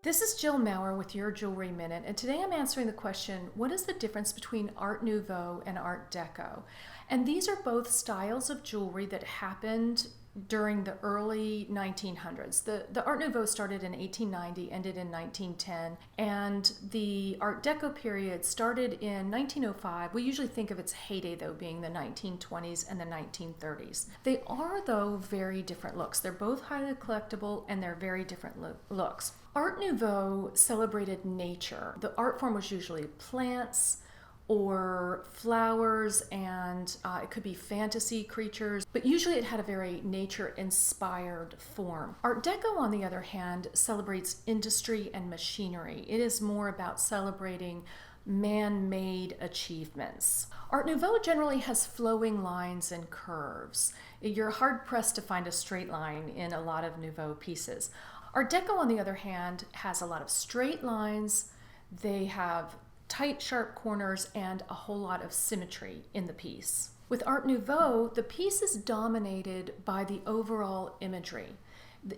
This is Jill Maurer with Your Jewelry Minute, and today I'm answering the question, what is the difference between Art Nouveau and Art Deco? And these are both styles of jewelry that happened during the early 1900s. The Art Nouveau started in 1890, ended in 1910, and the Art Deco period started in 1905. We usually think of its heyday, though, being the 1920s and the 1930s. They are, though, very different looks. They're both highly collectible, and they're very different looks. Art Nouveau celebrated nature. The art form was usually plants or flowers, and it could be fantasy creatures, but usually it had a very nature-inspired form. Art Deco, on the other hand, celebrates industry and machinery. It is more about celebrating man-made achievements. Art Nouveau generally has flowing lines and curves. You're hard-pressed to find a straight line in a lot of Nouveau pieces. Art Deco, on the other hand, has a lot of straight lines. They have tight, sharp corners and a whole lot of symmetry in the piece. With Art Nouveau, the piece is dominated by the overall imagery.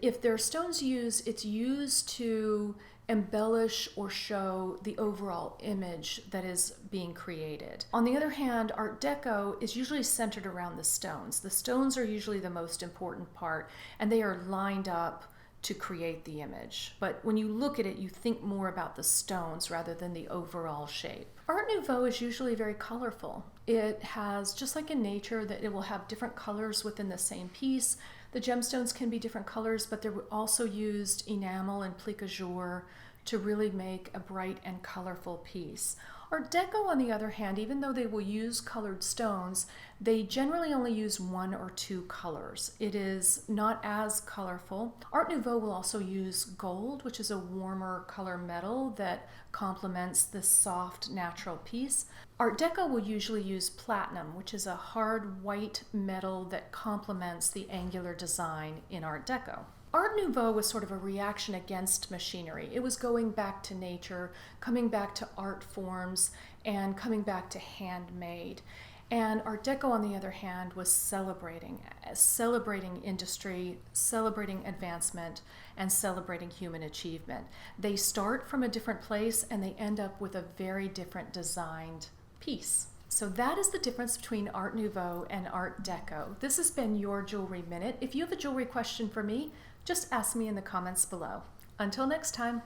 If there are stones used, it's used to embellish or show the overall image that is being created. On the other hand, Art Deco is usually centered around the stones. The stones are usually the most important part, and they are lined up to create the image. But when you look at it, you think more about the stones rather than the overall shape. Art Nouveau is usually very colorful. It has, just like in nature, that it will have different colors within the same piece. The gemstones can be different colors, but they're also used enamel and plique jour to really make a bright and colorful piece. Art Deco, on the other hand, even though they will use colored stones, they generally only use one or two colors. It is not as colorful. Art Nouveau will also use gold, which is a warmer color metal that complements this soft, natural piece. Art Deco will usually use platinum, which is a hard white metal that complements the angular design in Art Deco. Art Nouveau was sort of a reaction against machinery. It was going back to nature, coming back to art forms, and coming back to handmade. And Art Deco, on the other hand, was celebrating industry, celebrating advancement, and celebrating human achievement. They start from a different place, and they end up with a very different designed piece. So that is the difference between Art Nouveau and Art Deco. This has been Your Jewelry Minute. If you have a jewelry question for me, just ask me in the comments below. Until next time.